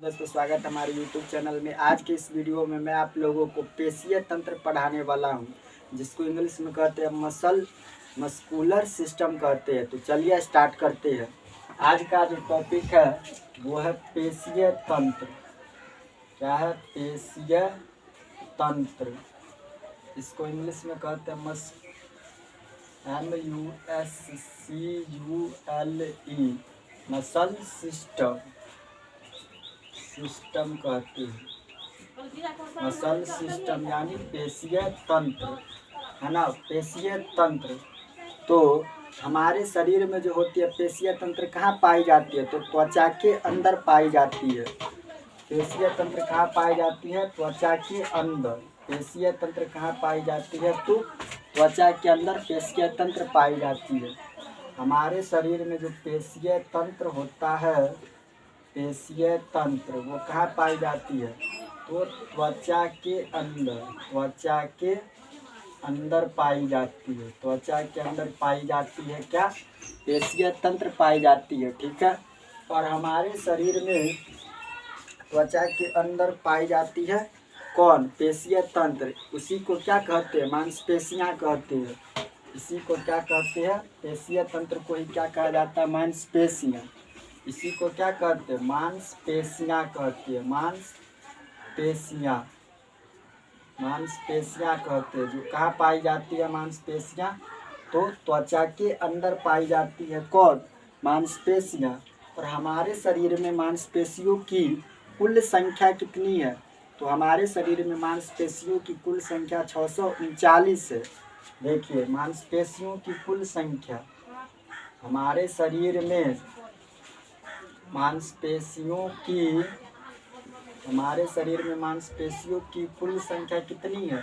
दोस्तों, स्वागत है हमारे YouTube चैनल में। आज के इस वीडियो में मैं आप लोगों को पेशीय तंत्र पढ़ाने वाला हूं, जिसको इंग्लिश में कहते हैं मस्कुलर सिस्टम कहते हैं। तो चलिए स्टार्ट करते हैं। आज का जो टॉपिक है वो है पेशीय तंत्र। क्या है? पेशीय तंत्र। इसको इंग्लिश में कहते हैं MUSCULE मसल सिस्टम कहते हैं। मसल सिस्टम यानी पेशीय तंत्र, है ना। पेशीय तंत्र तो हमारे शरीर में जो होती है पेशीय तंत्र कहाँ पाई जाती है? तो त्वचा के अंदर पाई जाती है। पेशीय तंत्र कहाँ पाई जाती है? त्वचा के अंदर। पेशीय तंत्र कहाँ पाई जाती है? तो त्वचा के अंदर पेशीय तंत्र पाई जाती है। हमारे शरीर में जो पेशीय तंत्र होता है, पेशीय तंत्र वो कहाँ पाई जाती है? तो त्वचा के अंदर। त्वचा के अंदर पाई जाती है। त्वचा के अंदर पाई जाती है क्या? पेशीय तंत्र पाई जाती है। ठीक है। और हमारे शरीर में त्वचा के अंदर पाई जाती है कौन? पेशीय तंत्र। उसी को क्या कहते हैं? मांसपेशियां कहते हैं। इसी को क्या कहते हैं? पेशीय तंत्र को ही क्या कहा जाता है? मांसपेशियां। इसी को क्या कहते हैं? मांसपेशियां कहते हैं। मांसपेशियां कहते हैं। जो कहाँ पाई जाती है मांसपेशियां? तो त्वचा के अंदर पाई जाती है। कौन? मांसपेशियां। और हमारे शरीर में मांसपेशियों की कुल संख्या कितनी है? तो हमारे शरीर में मांसपेशियों की कुल संख्या 639 है। देखिए, मांसपेशियों की कुल संख्या हमारे शरीर में मांसपेशियों की कुल संख्या कितनी है?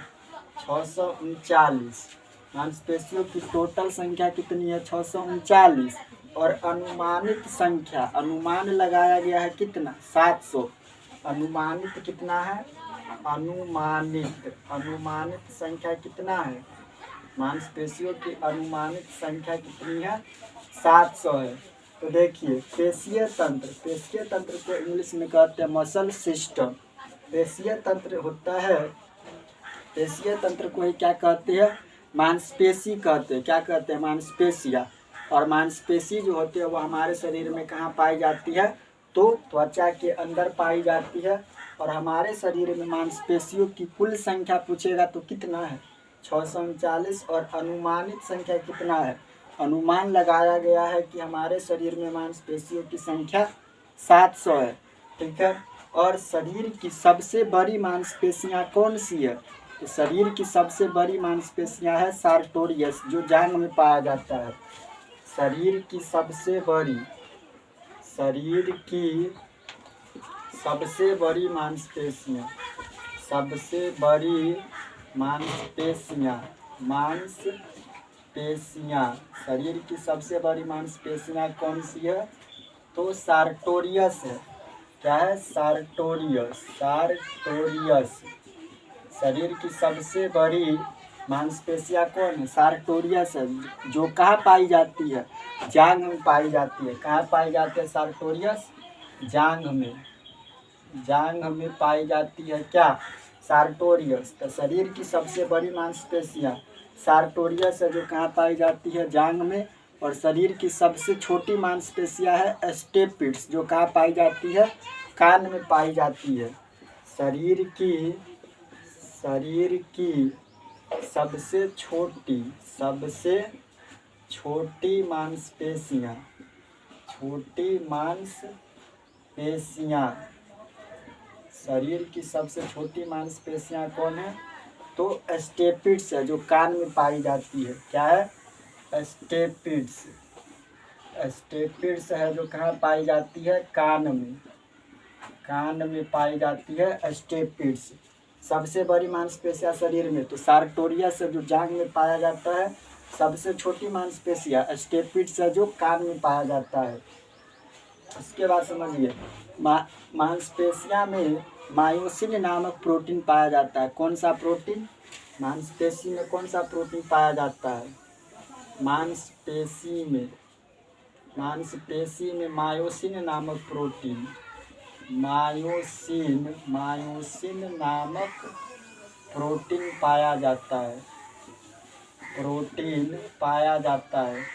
639। मांसपेशियों की टोटल संख्या कितनी है? 639। और अनुमानित संख्या, अनुमान लगाया गया है कितना? 700। अनुमानित कितना है? अनुमानित संख्या कितना है? मांसपेशियों की अनुमानित संख्या कितनी है? 700 है। तो देखिए, पेशीय तंत्र को इंग्लिश में कहते हैं मसल सिस्टम। पेशीय तंत्र होता है, पेशीय तंत्र को ही क्या कहते हैं? मांसपेशी कहते हैं। क्या कहते हैं? मांसपेशियां। और मांसपेशी जो होती है वो हमारे शरीर में कहाँ पाई जाती है? तो त्वचा के अंदर पाई जाती है। और हमारे शरीर में मांसपेशियों की कुल संख्या पूछेगा तो कितना है? 639। और अनुमानित संख्या कितना है? अनुमान लगाया गया है कि हमारे शरीर में मांसपेशियों की संख्या 700 है। ठीक है। और शरीर की सबसे बड़ी मांसपेशियां कौन सी है? तो शरीर की सबसे बड़ी मांसपेशियां है सार्टोरियस, जो जांघ में पाया जाता है। शरीर की सबसे बड़ी मांसपेशियां शरीर की सबसे बड़ी मांसपेशियां कौन सी है? तो सार्टोरियस है। क्या है? सार्टोरियस। शरीर की सबसे बड़ी मांसपेशियां कौन है? सार्टोरियस है। जो कहाँ पाई जाती है? जांघ में पाई जाती है। कहाँ पाई जाती है सार्टोरियस? जांघ में पाई जाती है। क्या? सार्टोरियस। तो शरीर की सबसे बड़ी मांसपेशियां सार्टोरियस है, जो कहाँ पाई जाती है? जांघ में। और शरीर की सबसे छोटी मांसपेशियां है स्टेपिड्स, जो कहाँ पाई जाती है? कान में पाई जाती है। शरीर की सबसे छोटी मांसपेशियां शरीर की सबसे छोटी मांसपेशियां कौन है? तो स्टेपिड्स है, जो कान में पाई जाती है। क्या है? स्टेपिड्स है, जो कहाँ पाई जाती है? कान में पाई जाती है स्टेपिड्स। सबसे बड़ी मांसपेशियां शरीर में तो सार्टोरियस है, जो जांघ में पाया जाता है। सबसे छोटी मांसपेशियां स्टेपिड्स है, जो कान में पाया जाता है। इसके बाद समझिए, मांसपेशियां में मायोसिन नामक प्रोटीन पाया जाता है। कौन सा प्रोटीन? मांसपेशी में कौन सा प्रोटीन पाया जाता है? मांसपेशी में मायोसिन नामक प्रोटीन मायोसिन नामक प्रोटीन पाया जाता है।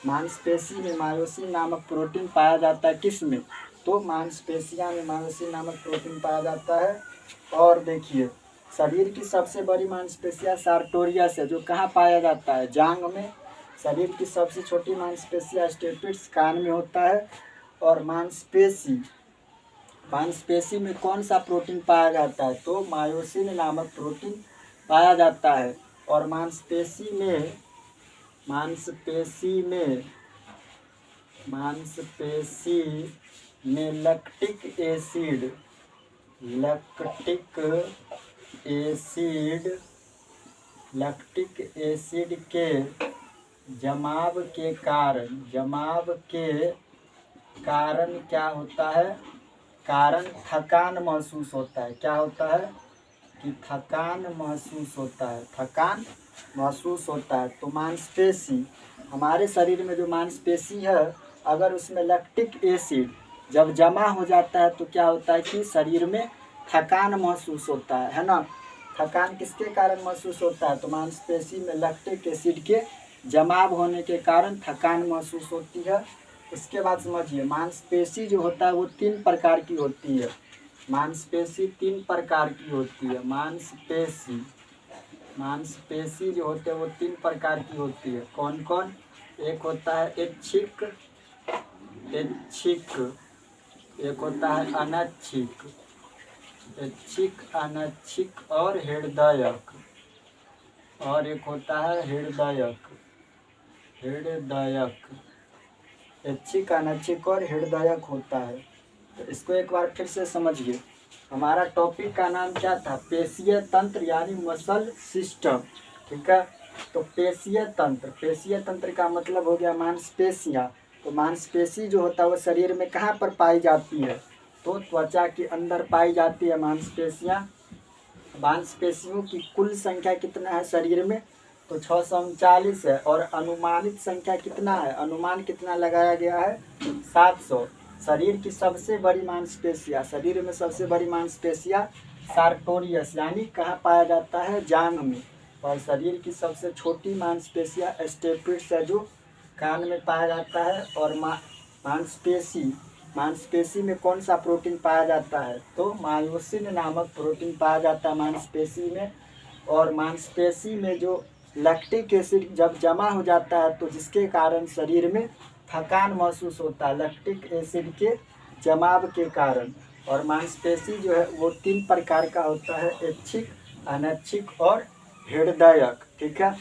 मांसपेशी में मायोसिन नामक प्रोटीन पाया जाता है। किस में? तो मांसपेशियां में मायोसिन नामक प्रोटीन पाया जाता है। और देखिए, शरीर की सबसे बड़ी मांसपेशियां सार्टोरियस है, जो कहाँ पाया जाता है? जांघ में। शरीर की सबसे छोटी मांसपेशियां स्टेपिड्स कान में होता है। और मांसपेशी में कौन सा प्रोटीन पाया जाता है? तो मायोसिन नामक प्रोटीन पाया जाता है। और मांसपेशी में लैक्टिक एसिड के जमाव के कारण क्या होता है? कारण थकान महसूस होता है। क्या होता है? कि थकान महसूस होता है। तो मांसपेशी, हमारे शरीर में जो मांसपेशी है, अगर उसमें लैक्टिक एसिड जब जमा हो जाता है तो क्या होता है कि शरीर में थकान महसूस होता है ना। थकान किसके कारण महसूस होता है? तो मांसपेशी में लैक्टिक एसिड के जमाव होने के कारण थकान महसूस होती है। उसके बाद समझिए, मांसपेशी जो होता है वो 3 प्रकार की होती है। मांसपेशी 3 प्रकार की होती है। मांसपेशी जो होते हैं वो 3 प्रकार की होती है। कौन कौन? एक होता है ऐच्छिक, एक होता है अनैच्छिक और हृदयक, और एक होता है हृदयक। ऐच्छिक, अनैच्छिक और हृदयक होता है। तो इसको एक बार फिर से समझिए। हमारा टॉपिक का नाम क्या था? पेशीय तंत्र यानी मसल सिस्टम। ठीक है। तो पेशीय तंत्र का मतलब हो गया मांसपेशियां। तो मांसपेशी जो होता है वो शरीर में कहाँ पर पाई जाती है? तो त्वचा के अंदर पाई जाती है मांसपेशियां। मांसपेशियों की कुल संख्या कितना है शरीर में? तो 639 है। और अनुमानित संख्या कितना है? अनुमान कितना लगाया गया है? 700। शरीर की सबसे बड़ी मांसपेशियां, शरीर में सबसे बड़ी मांसपेशियां सार्टोरियस यानी कहाँ पाया जाता है? जांघ में। और शरीर की सबसे छोटी मांसपेशियां स्टेपिड्स है, जो कान में पाया जाता है। और मांसपेशी में कौन सा प्रोटीन पाया जाता है? तो मायोसिन नामक प्रोटीन पाया जाता है मांसपेशी में। और मांसपेशी में जो लैक्टिक एसिड जब जमा हो जाता है तो जिसके कारण शरीर में थकान महसूस होता है, लैक्टिक एसिड के जमाव के कारण। और मांसपेशी जो है वो 3 प्रकार का होता है, ऐच्छिक, अनैच्छिक और हृदयक। ठीक है।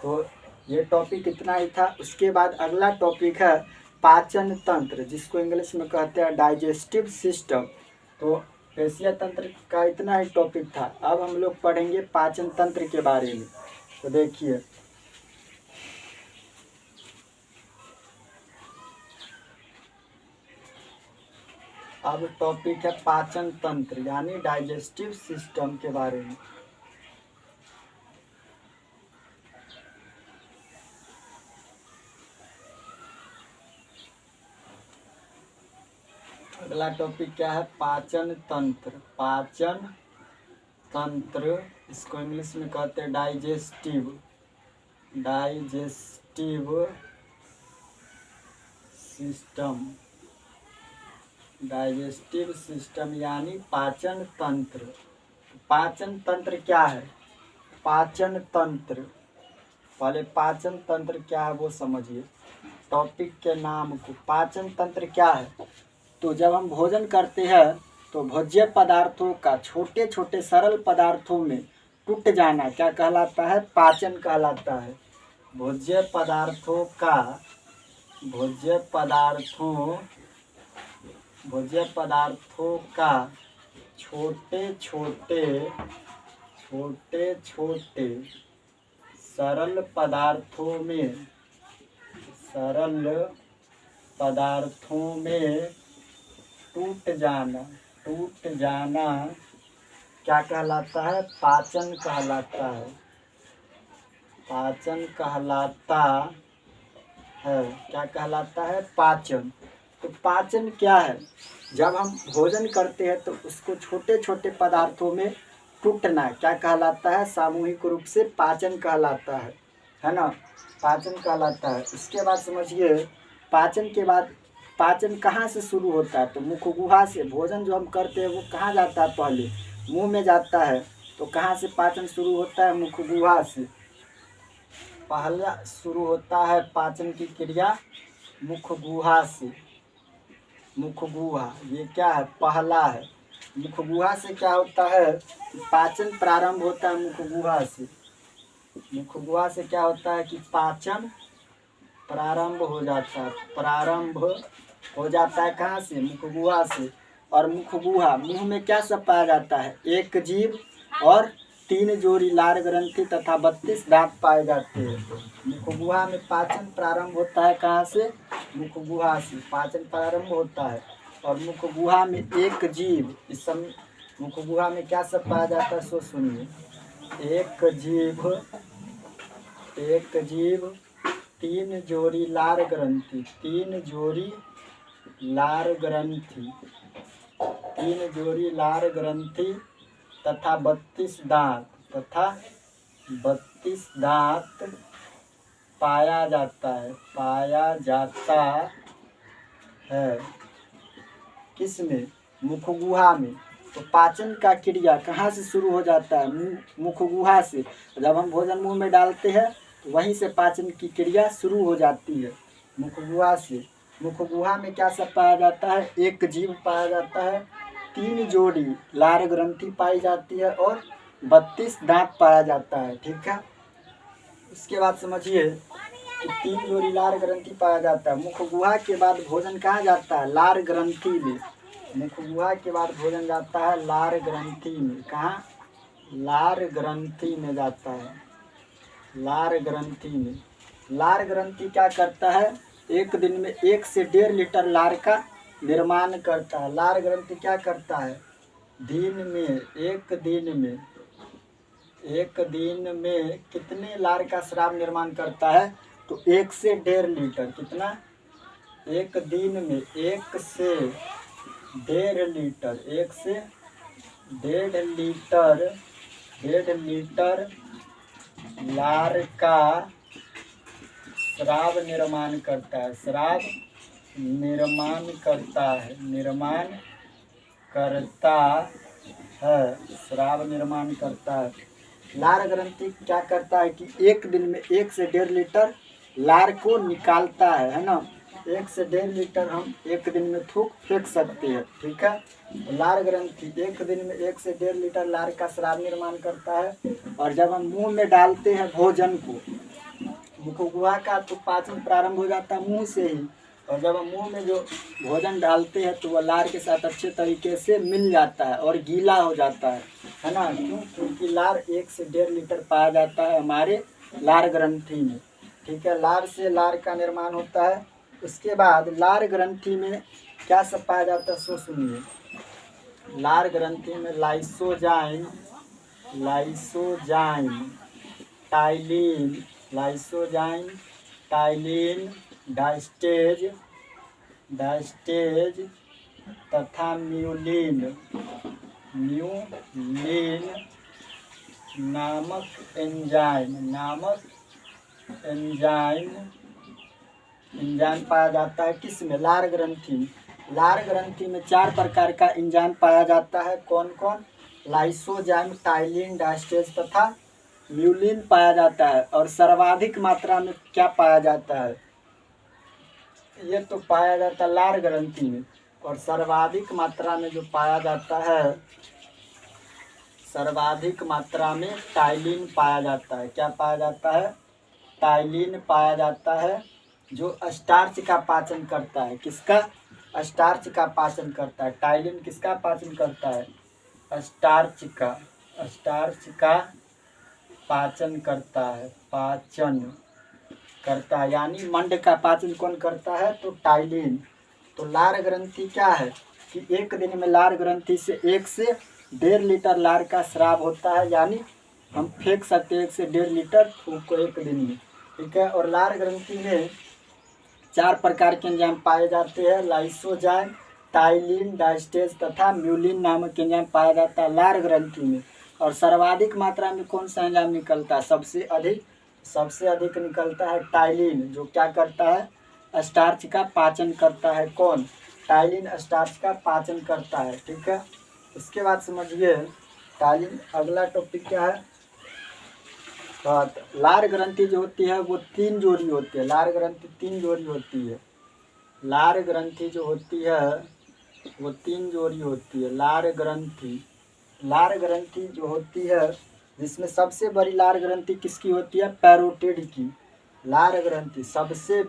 तो ये टॉपिक इतना ही था। उसके बाद अगला टॉपिक है पाचन तंत्र, जिसको इंग्लिश में कहते हैं डाइजेस्टिव सिस्टम। तो पेशीय तंत्र का इतना ही टॉपिक था। अब हम लोग पढ़ेंगे पाचन तंत्र के बारे में। तो देखिए, अब टॉपिक है पाचन तंत्र यानी डाइजेस्टिव सिस्टम के बारे में। अगला टॉपिक क्या है? पाचन तंत्र, इसको इंग्लिश में कहते हैं डाइजेस्टिव सिस्टम यानी पाचन तंत्र। पाचन तंत्र क्या है? पाचन तंत्र, पहले पाचन तंत्र क्या है वो समझिए टॉपिक के नाम को। पाचन तंत्र क्या है? तो जब हम भोजन करते हैं तो भोज्य पदार्थों का छोटे छोटे सरल पदार्थों में टूट जाना क्या कहलाता है? पाचन कहलाता है। भोज्य पदार्थों का छोटे छोटे सरल पदार्थों में टूट जाना क्या कहलाता है? पाचन कहलाता है। क्या कहलाता है? पाचन। तो पाचन क्या है? जब हम भोजन करते हैं तो उसको छोटे छोटे पदार्थों में टूटना क्या कहलाता है? सामूहिक रूप से पाचन कहलाता है ना, पाचन कहलाता है। इसके बाद समझिए, पाचन के बाद पाचन कहाँ से शुरू होता है? तो मुख गुहा से। भोजन जो हम करते हैं वो कहाँ जाता है? पहले मुंह में जाता है। तो कहाँ से पाचन शुरू होता है? मुख गुहा से। पहला शुरू होता है पाचन की क्रिया मुख गुहा से। मुख गुहा ये क्या है? पहला है। मुख गुहा से क्या होता है? पाचन प्रारंभ होता है मुख गुहा से। मुख गुहा से क्या होता है कि पाचन प्रारंभ हो जाता है। प्रारंभ हो जाता है कहाँ से? मुख गुहा से। और मुख गुहा, मुंह में क्या सब पाया जाता है? एक जीभ और 3 जोड़ी लार ग्रंथि तथा 32 दांत पाए जाते हैं। मुख गुहा में पाचन प्रारंभ होता है कहाँ से? मुख गुहा से पाचन प्रारंभ होता है। और मुख गुहा में एक जीभ, इस समय मुख गुहा में क्या सब पाया जाता है सो सुनिए। एक जीभ 3 जोड़ी लार ग्रंथि, 3 जोड़ी लार ग्रंथि, 3 जोड़ी लार ग्रंथि तथा 32 दांत, तथा 32 दांत पाया जाता है। पाया जाता है किसमें? मुख गुहा में। तो पाचन का क्रिया कहाँ से शुरू हो जाता है? मुख गुहा से। जब हम भोजन मुंह में डालते हैं तो वहीं से पाचन की क्रिया शुरू हो जाती है, मुख गुहा से। मुख गुहा में क्या सब पाया जाता है? एक जीभ पाया जाता है, 3 जोड़ी लार ग्रंथि पाई जाती है और 32 दांत पाया जाता है। ठीक है, इसके बाद समझिए कि 3 जोड़ी लार ग्रंथि पाया जाता है। मुख गुहा के बाद भोजन कहाँ जाता है? लार ग्रंथि में। मुख गुहा के बाद भोजन जाता है लार ग्रंथि में। कहाँ? लार ग्रंथि में जाता है। लार ग्रंथि में। लार ग्रंथि क्या करता है? एक दिन में 1 से 1.5 लीटर लार का निर्माण करता है। लार ग्रंथि क्या करता है? एक दिन में कितने लार का स्राव निर्माण करता है? तो 1 से 1.5 लीटर। कितना? एक दिन में 1 से 1.5 लीटर, 1 से 1.5 लीटर लार का स्राव निर्माण करता है। स्राव निर्माण करता है, स्राव निर्माण करता है। लार ग्रंथि क्या करता है कि एक दिन में 1 से 1.5 लीटर लार को निकालता है ना। 1 से 1.5 लीटर हम एक दिन में थूक फेंक सकते हैं। ठीक है, तो लार ग्रंथि एक दिन में 1 से 1.5 लीटर लार का स्राव निर्माण करता है। और जब हम मुंह में डालते हैं भोजन को, मुख गुहा का तो पाचन प्रारंभ हो जाता है मुंह से ही। और जब हम मुंह में जो भोजन डालते हैं तो वह लार के साथ अच्छे तरीके से मिल जाता है और गीला हो जाता है ना। क्यों? क्योंकि लार 1 से 1.5 लीटर पाया जाता है हमारे लार ग्रंथि में। ठीक है, लार से लार का निर्माण होता है। उसके बाद लार ग्रंथि में क्या सब पाया जाता है सो सुनिए। लार ग्रंथि में लाइसोजाइम, टाइलिन, डायस्टेज तथा म्यूलिन नामक एंजाइम पाया जाता है। किस में? लार ग्रंथि में। लार ग्रंथि में 4 प्रकार का एंजाइम पाया जाता है। कौन कौन? लाइसोजाइम, टाइलिन, डायस्टेज तथा म्यूलिन पाया जाता है। और सर्वाधिक मात्रा में क्या पाया जाता है? ये तो पाया जाता है लार ग्रंथि में। और सर्वाधिक मात्रा में जो पाया जाता है, सर्वाधिक मात्रा में टाइलिन पाया जाता है। क्या पाया जाता है? टाइलिन पाया जाता है, जो स्टार्च का पाचन करता है। किसका? स्टार्च का पाचन करता है। टाइलिन किसका पाचन करता है? स्टार्च का पाचन करता है। यानी मंड का पाचन कौन करता है? तो टाइलिन। तो लार ग्रंथि क्या है कि एक दिन में लार ग्रंथि से 1 से 1.5 लीटर लार का स्राव होता है। यानी हम फेंक सकते हैं 1 से 1.5 लीटर थूक को एक दिन में। ठीक है, और लार ग्रंथि में 4 प्रकार के एंजाइम पाए जाते हैं, लाइसोजाइम, टाइलिन, डायस्टेज तथा म्यूलिन नामक एंजाइम पाया जाता है लार ग्रंथि में। और सर्वाधिक मात्रा में कौन सा एंजाइम निकलता है? सबसे अधिक निकलता है टाइलिन, जो क्या करता है? स्टार्च का पाचन करता है। कौन? टाइलिन स्टार्च का पाचन करता है। ठीक है, इसके बाद समझिए टाइलिन। अगला टॉपिक क्या है? लार ग्रंथि जो होती है वो 3 जोड़ी होती है। लार ग्रंथि 3 जोड़ी होती है। लार ग्रंथि जो होती है वो 3 जोड़ी होती है। लार ग्रंथि जो होती है, जिसमें सबसे बड़ी लार ग्रंथि किसकी होती है? पैरोटिड की। लार ग्रंथि सबसे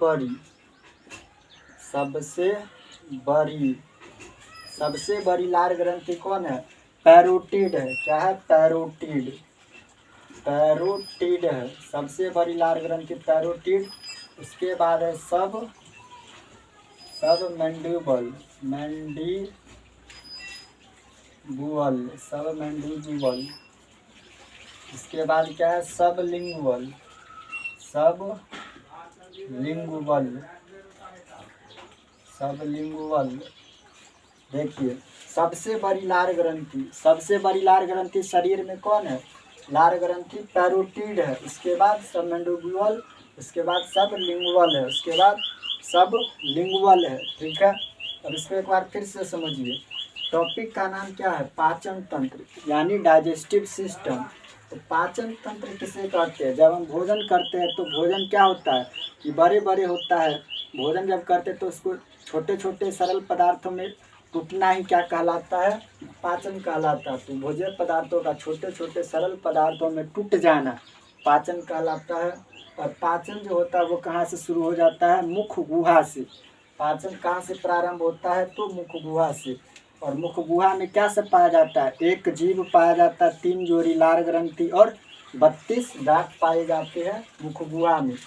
बड़ी लार ग्रंथि कौन है? पैरोटिड है। क्या है? पैरोटिड है। सबसे बड़ी लार ग्रंथि पैरोटिड। उसके बाद है सब मैंडिबुल। इसके बाद क्या है? सब लिंगुअल। देखिए, सबसे बड़ी लार ग्रंथि शरीर में कौन है? लार ग्रंथि पैरोटिड है। उसके बाद सब मैंडिबुल, उसके बाद सब लिंगुअल है, उसके बाद सब लिंगुअल है। ठीक है, अब इसको एक बार फिर से समझिए। टॉपिक का नाम क्या है? पाचन तंत्र, यानी डाइजेस्टिव सिस्टम। तो पाचन तंत्र किसे कहते हैं? जब हम भोजन करते हैं तो भोजन क्या होता है कि बड़े होता है। भोजन जब करते हैं तो उसको छोटे छोटे सरल पदार्थों में टूटना ही क्या कहलाता है? पाचन कहलाता है। तो भोज्य पदार्थों का छोटे छोटे सरल पदार्थों में टूट जाना पाचन कहलाता है। और पाचन जो होता है वो कहाँ से शुरू हो जाता है? मुख गुहा से। पाचन कहाँ से प्रारंभ होता है? तो मुख गुहा से। और मुख गुहा में क्या सब पाया जाता है? एक जीभ पाया जाता है, 3 जोड़ी लार ग्रंथि और 32 दांत पाए जाते हैं मुख गुहा में।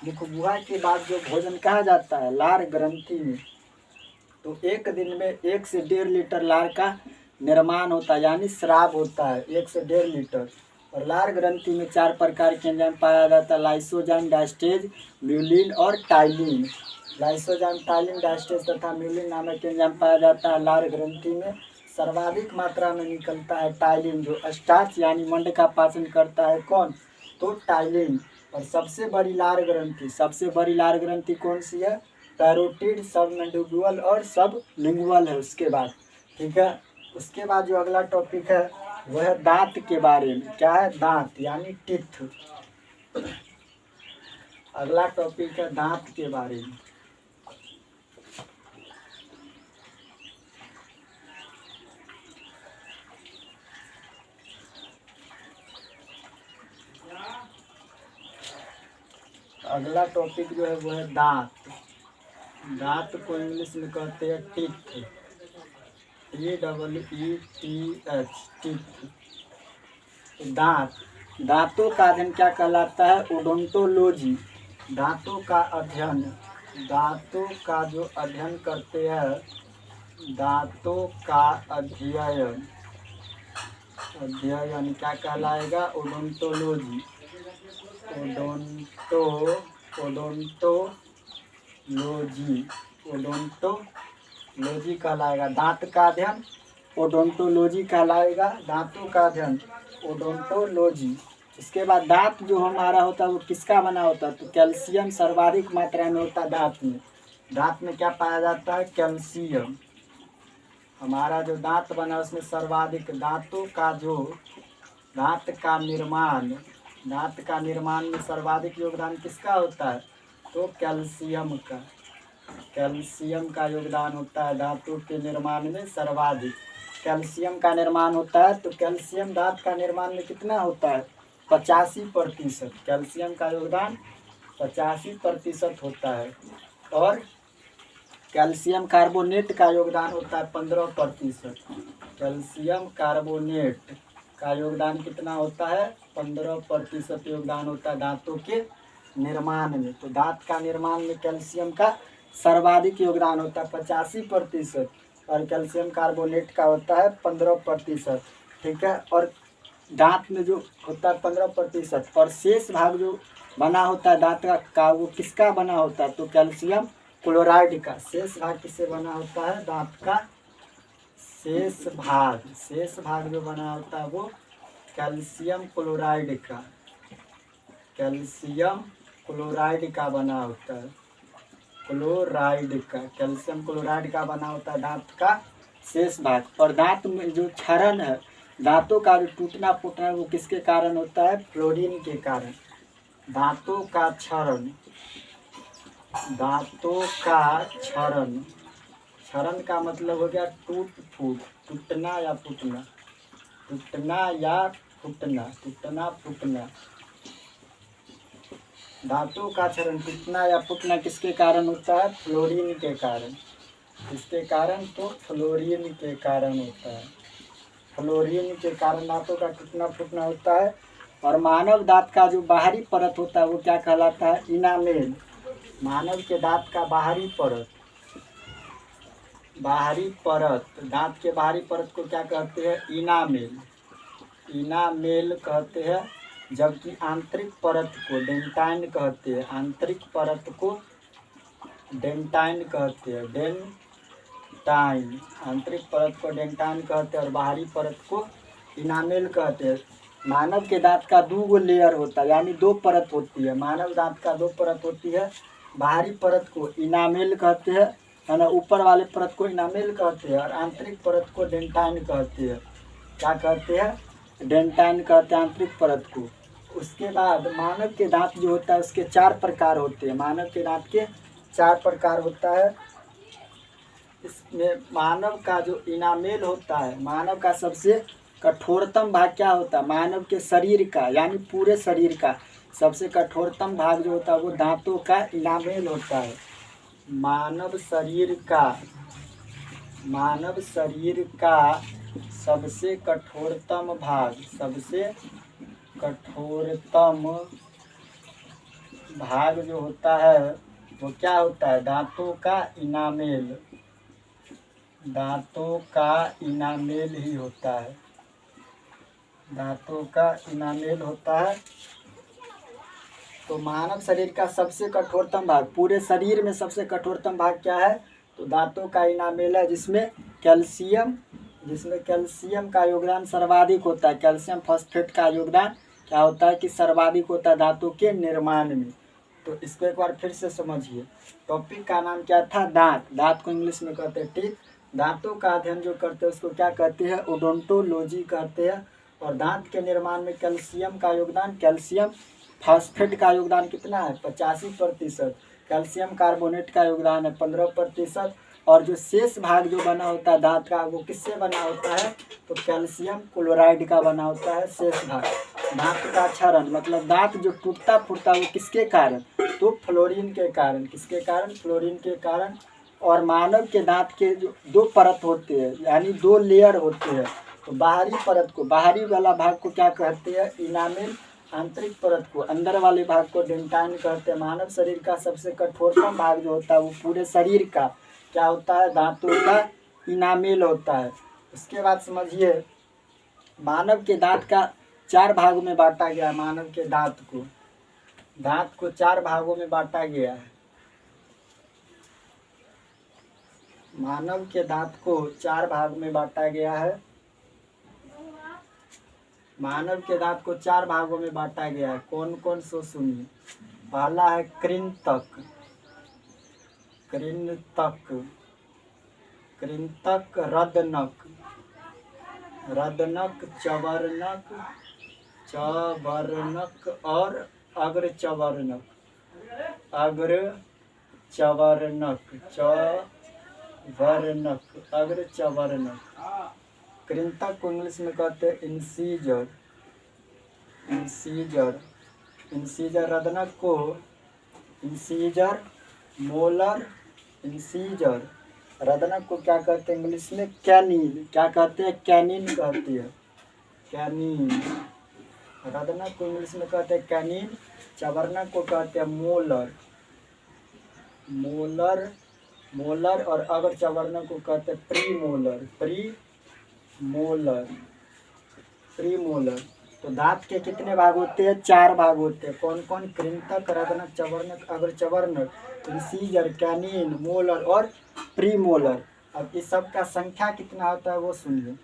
मुख गुहा के बाद जो भोजन कहा जाता है? लार ग्रंथि में। तो एक दिन में 1 से 1.5 लीटर लार का निर्माण होता है, यानी स्राव होता है 1 से 1.5 लीटर। और लार ग्रंथि में 4 प्रकार के एंजाइम पाया जाता है, लाइसोजाइम, डायस्टेज, म्यूलिन और टाइलिन। लाइसोजाइम, टाइलिन, डायस्टेज तथा म्यूलिन नामक एंजाइम पाया जाता है लार ग्रंथि में। सर्वाधिक मात्रा में निकलता है टाइलिन, जो स्टार्च यानी मंड का पाचन करता है। कौन? तो टाइलिन। और सबसे बड़ी लार ग्रंथि कौन सी है? पैरोटिड, सब मैंडिबुल और सब लिंगुअल है उसके बाद। ठीक है, उसके बाद जो अगला टॉपिक है वह है दांत के बारे में। क्या है? दांत यानी टीथ। अगला टॉपिक है दांत के बारे में। अगला टॉपिक जो है वो है दांत। दांत को इंग्लिश में कहते हैं टीथ, TEETH, टीथ। दांतों का अध्ययन क्या कहलाता है? ओडोंटोलॉजी। दांतों का जो अध्ययन करते हैं, दांतों का अध्ययन क्या कहलाएगा? ओडोंटोलॉजी। ओडोंटोलॉजी कहलाएगा। दांत का अध्ययन ओडोंटोलॉजी कहलाएगा। दांतों का अध्ययन ओडोंटोलॉजी। इसके बाद दांत जो हमारा होता है वो किसका बना होता है? तो कैल्शियम सर्वाधिक मात्रा में होता है दांत में। दांत में क्या पाया जाता है? कैल्शियम। हमारा जो दांत बना उसमें सर्वाधिक दांत का निर्माण में सर्वाधिक योगदान किसका होता है? तो कैल्शियम का योगदान होता है दांतों के निर्माण में सर्वाधिक। कैल्शियम का निर्माण होता है। तो कैल्शियम दांत का निर्माण में कितना होता है? 85%। कैल्शियम का योगदान 85% होता है। और कैल्शियम कार्बोनेट का योगदान होता है 15%। कैल्शियम कार्बोनेट का योगदान कितना होता है? 15% योगदान होता है दांतों के निर्माण में। तो दांत का निर्माण में कैल्शियम का सर्वाधिक योगदान होता है 85%, और कैल्शियम कार्बोनेट का होता है 15%। ठीक है, और दांत में जो होता है 15%, और शेष भाग जो बना होता है दांत का वो किसका बना होता है? तो कैल्शियम क्लोराइड का शेष भाग किससे बना होता है? दांत का शेष भाग जो बना होता है वो कैल्शियम क्लोराइड का बना होता है। कैल्शियम क्लोराइड का बना होता है दांत का शेष भाग। और दांत में जो क्षरण है, दांतों का जो टूटना फूटना वो किसके कारण होता है? फ्लोरीन के कारण। दांतों का क्षरण का मतलब हो गया टूटना या फूटना। दांतों का क्षरण, टूटना या फूटना किसके कारण होता है? फ्लोरीन के कारण। किसके कारण? तो फ्लोरीन के कारण होता है। फ्लोरीन के कारण दांतों का टूटना फूटना होता है। और मानव दांत का जो बाहरी परत होता है वो क्या कहलाता है? इनामेल। मानव के दांत का बाहरी परत, दांत के बाहरी परत को क्या कहते हैं? इनामेल कहते हैं। जबकि आंतरिक परत को डेंटाइन कहते हैं। आंतरिक परत को डेंटाइन कहते हैं। आंतरिक परत को डेंटाइन कहते हैं और बाहरी परत को इनामेल कहते हैं। मानव के दांत का 2 लेयर होता है, यानी 2 परत होती है। मानव दांत का 2 परत होती है। बाहरी परत को इनामेल कहते हैं, है ना, ऊपर वाले परत को इनामेल कहते हैं, और आंतरिक परत को डेंटाइन कहते हैं। क्या कहते हैं? डेंटाइन कहते हैं आंतरिक परत को। उसके बाद मानव के दांत जो होता है उसके 4 प्रकार होते हैं। मानव के दांत के 4 प्रकार होता है। इसमें मानव का जो इनामेल होता है, मानव का सबसे कठोरतम भाग क्या होता है? मानव के शरीर का, यानी पूरे शरीर का सबसे कठोरतम भाग जो होता है वो दांतों का इनामेल होता है। मानव शरीर का सबसे कठोरतम भाग जो होता है वो क्या होता है? दांतों का इनामेल ही होता है। दांतों का इनामेल होता है। तो मानव शरीर का सबसे कठोरतम भाग, पूरे शरीर में सबसे कठोरतम भाग क्या है? तो दांतों का इनामेल है, जिसमें कैल्शियम का योगदान सर्वाधिक होता है। कैल्शियम फॉस्फेट का योगदान क्या होता है कि सर्वाधिक होता है दांतों के निर्माण में। तो इसको एक बार फिर से समझिए। टॉपिक का नाम क्या था? दांत को इंग्लिश में कहते हैं टीथ। दांतों का अध्ययन जो करते हैं उसको क्या कहते हैं? ओडोंटोलॉजी कहते हैं। और दांत के निर्माण में कैल्शियम का योगदान, कैल्शियम फॉस्फेट का योगदान कितना है? 85%। कैल्शियम कार्बोनेट का योगदान है 15%। और जो शेष भाग जो बना होता है दांत का वो किससे बना होता है? तो कैल्शियम क्लोराइड का बना होता है शेष भाग। दांत का क्षरण मतलब दांत जो टूटता फूटता वो किसके कारण? तो फ्लोरीन के कारण। किसके कारण? फ्लोरीन के कारण। और मानव के दांत के जो 2 परत होते हैं, यानी 2 लेयर होते हैं। तो बाहरी परत को, बाहरी वाला भाग को क्या कहते हैं? इनामेल। आंतरिक परत को, अंदर वाले भाग को डेंटाइन कहते हैं। मानव शरीर का सबसे कठोरतम भाग जो होता है वो पूरे शरीर का क्या होता है? दांतों का इनामेल होता है। उसके बाद समझिए, मानव के दांत का 4 भागों में बांटा गया है। मानव के दांत को 4 भागों में बांटा गया है। मानव के दांत को 4 भाग में बांटा गया है। मानव के दांत को 4 भागों में बांटा गया है। कौन कौन सो सुनिए। पहला है कृंतक, रदनक, चवर्नक और अग्रचवर्नक। अग्रचवर्नक। कृंतक को इंग्लिश में कहते हैं इंसीजर। रदनक को इंसीजर, मोलर, इंसीजर। रदनक को क्या कहते हैं इंग्लिश में? कैनिन। क्या कहते हैं? कैनिन कहते हैं। कैनिन। रदनक को इंग्लिश में कहते हैं कैनिन। चवर्नक को कहते हैं मोलर और अगर चवर्नक को कहते हैं प्रीमोलर। तो दांत के कितने भाग होते हैं? 4 भाग होते हैं। कौन कौन? कृंतक, रदनक, चवर्णक, अग्रचवर्णक, इंसीजर, कैनिन, मोलर और प्रीमोलर। अब इस सब का संख्या कितना होता है वो सुनिए।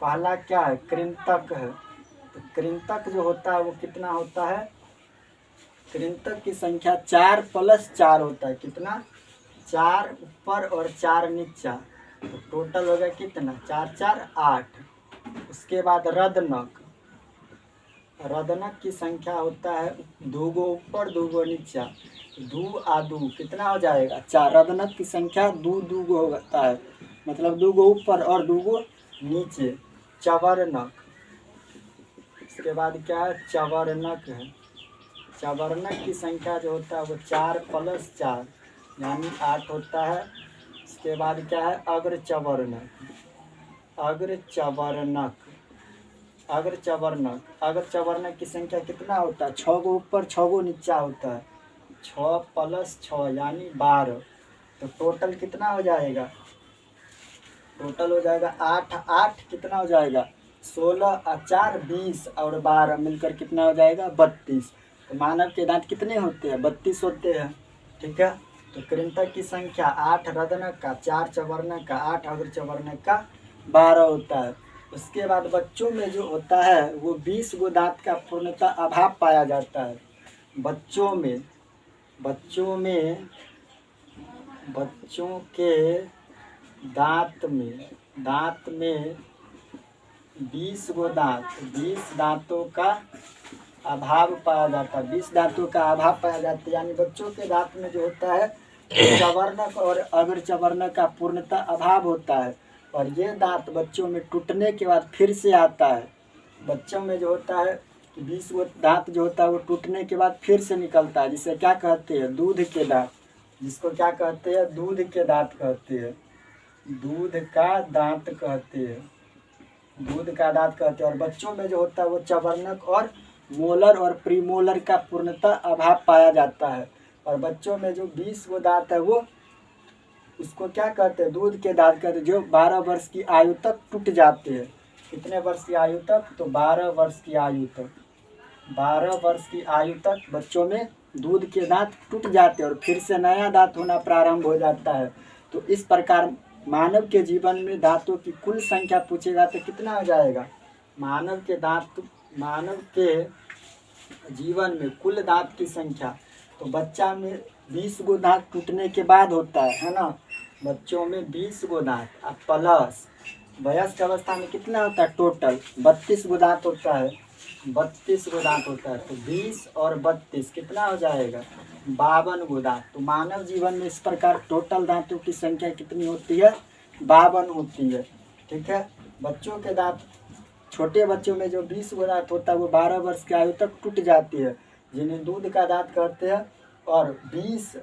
पहला क्या है? कृंतक है। तो कृंतक जो होता है वो कितना होता है? कृंतक की संख्या 4 + 4 होता है। कितना? 4 ऊपर और 4 नीचा, तो टोटल हो गया कितना? 4 4 8। उसके बाद रदनक, रदनक की संख्या होता है 2 गो ऊपर 2 गो नीचा, 2 आ 2 कितना हो जाएगा? 4। रदनक की संख्या 2 2 गो होता है, मतलब 2 गो ऊपर और 2 गो नीचे। चवर्णक, इसके बाद क्या है? चवर्णक है। चवर्णक की संख्या जो होता है वो 4 + 4 यानी 8 होता है। इसके बाद क्या है? अग्रचवर्णक, अग्रचवर्णक, अग्रचवर्णक, अग्रचवर्णक की संख्या कितना होता है? 6 गो ऊपर 6 गो नीचा होता है, 6 + 6 यानी 12। तो टोटल कितना हो जाएगा? टोटल हो जाएगा 8 8 कितना हो जाएगा? 16 और 4 20 और 12 मिलकर कितना हो जाएगा? 32। तो मानव के दांत कितने होते हैं? 32 होते हैं। ठीक है। तो कृंतक की संख्या 8 रदनक का, 4 चवर्णक का, 8 अग्रचवर्णक का, 12 होता है। उसके बाद बच्चों में जो होता है वो 20 गो दांत का पूर्णतः अभाव पाया जाता है। बच्चों के दांत में 20 गो दांत, 20 दांतों का अभाव पाया जाता है। 20 दांतों का अभाव पाया जाता है, यानी बच्चों के दांत में जो होता है चवर्णक और अग्रचवर्णक का पूर्णतः अभाव होता है। और ये दांत बच्चों में टूटने के बाद फिर से आता है। बच्चों में जो होता है 20 गो दांत जो होता है वो टूटने के बाद फिर से निकलता है, जिसे क्या कहते हैं? दूध के दांत। जिसको क्या कहते हैं? दूध के दांत कहते हैं। दूध का दांत कहते हैं। दूध का दांत कहते हैं। और बच्चों में जो होता है वो चवर्णक और मोलर और प्रीमोलर का पूर्णतः अभाव पाया जाता है। और बच्चों में जो 20 गो दांत है वो उसको क्या कहते हैं? दूध के दांत कहते हैं, जो 12 वर्ष की आयु तक टूट जाते हैं। कितने वर्ष की आयु तक? तो 12 वर्ष की आयु तक। 12 वर्ष की आयु तक बच्चों में दूध के दांत टूट जाते हैं और फिर से नया दांत होना प्रारंभ हो जाता है। तो इस प्रकार मानव के जीवन में दांतों की कुल संख्या पूछेगा तो कितना हो जाएगा? मानव के जीवन में कुल दांत की संख्या, तो बच्चा में 20 गो दांत टूटने के बाद होता है ना? बच्चों में 20 गो दांत अब प्लस वयस्क अवस्था में कितना होता है? टोटल 32 गो दांत होता है। 32 गो दांत होता है। तो 20 और 32 कितना हो जाएगा? 52 गो दांत। तो मानव जीवन में इस प्रकार टोटल दांतों की संख्या कितनी होती है? 52 होती है। ठीक है। बच्चों के दांत, छोटे बच्चों में जो 20 गो दांत होता है वो 12 वर्ष की आयु तक टूट जाती है, जिन्हें दूध का दांत कहते हैं। और 20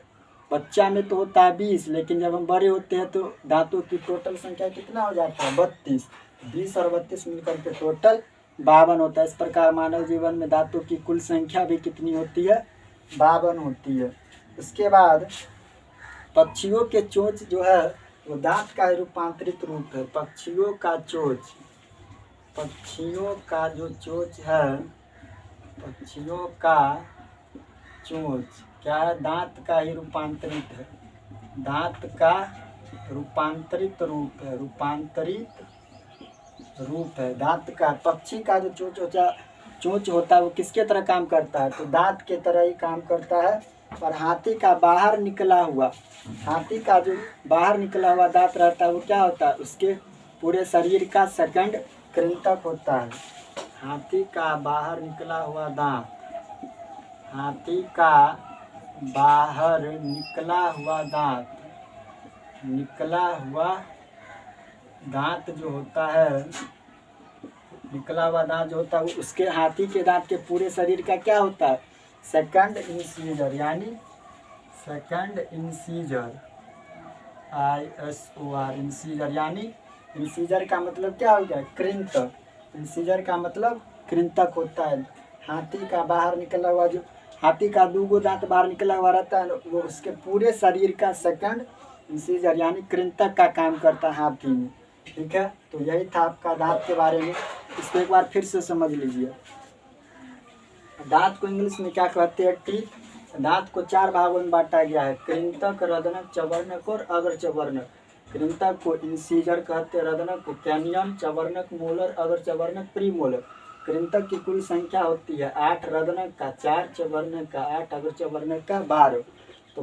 बच्चा में तो होता है 20, लेकिन जब हम बड़े होते हैं तो दांतों की टोटल संख्या कितना हो जाता है? 32। 20 और 32 मिलकर के टोटल 52 होता है। इस प्रकार मानव जीवन में दांतों की कुल संख्या भी कितनी होती है? 52 होती है। उसके बाद पक्षियों के चोंच जो है वो दांत का रूपांतरित रूप है। पक्षियों का जो चोंच है, पक्षियों का चोंच क्या है? दांत का ही रूपांतरित है। दांत का रूपांतरित रूप है दांत का। पक्षी का जो चोंच होता है वो किसके तरह काम करता है? तो दांत के तरह ही काम करता है। और हाथी का जो बाहर निकला हुआ दांत रहता है वो क्या होता है? उसके पूरे शरीर का सेकंड कृंतक होता है। हाथी का बाहर निकला हुआ दांत जो होता है वो उसके हाथी के दांत के पूरे शरीर का क्या होता है? सेकंड इंसीजर, यानी सेकंड इंसीजर, ISOR इंसीजर, यानी इंसीजर का मतलब क्या हो गया? कृंतक। इंसीजर का मतलब कृंतक होता है। हाथी का 2 गो दांत बाहर निकला हुआ रहता है, वो उसके पूरे शरीर का सेकंड इंसीजर यानी कृंतक का काम करता है हाथी में। ठीक है। तो यही था आपका दांत के बारे में। इसको एक बार फिर से समझ लीजिए। दांत को इंग्लिश में क्या कहते हैं? टीथ। दांत को 4 भागों में बांटा गया है, कृंतक, रदनक, चवर्णक और अग्र चवर्णक। कृंतक को इंसीजर कहते हैं, रदनक को कैनियन, चवर्णक मोलर, अग्र चवर्णक प्रीमोलर। कृंतक की कुल संख्या होती है 8, रदनक का 4, चवर्णक का 8, अग्र चवर्णक का 12। तो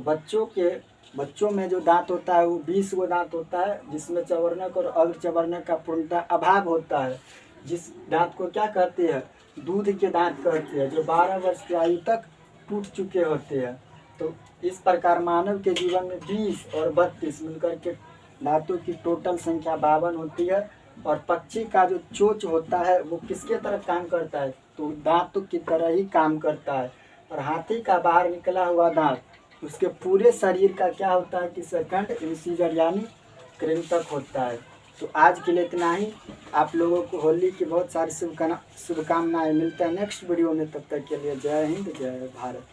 बच्चों में जो दांत होता है वो 20 गो दांत होता है, जिसमें चवर्णक और अग्र चवर्णक का पूर्णतः अभाव होता है। जिस दांत को क्या कहते हैं? दूध के दांत कहते हैं, जो 12 वर्ष की आयु तक टूट चुके होते हैं। तो इस प्रकार मानव के जीवन में 20 और 32 मिलकर के दांतों की टोटल संख्या 52 होती है। और पक्षी का जो चोंच होता है वो किसके तरह काम करता है? तो दांतों की तरह ही काम करता है। और हाथी का बाहर निकला हुआ दांत उसके पूरे शरीर का क्या होता है कि सेकंड इंसीजर यानी कृंतक होता है। तो आज के लिए इतना ही। आप लोगों को होली की बहुत सारी शुभकामनाएं। मिलते हैं नेक्स्ट वीडियो में, तब तक के लिए जय हिंद, जय भारत।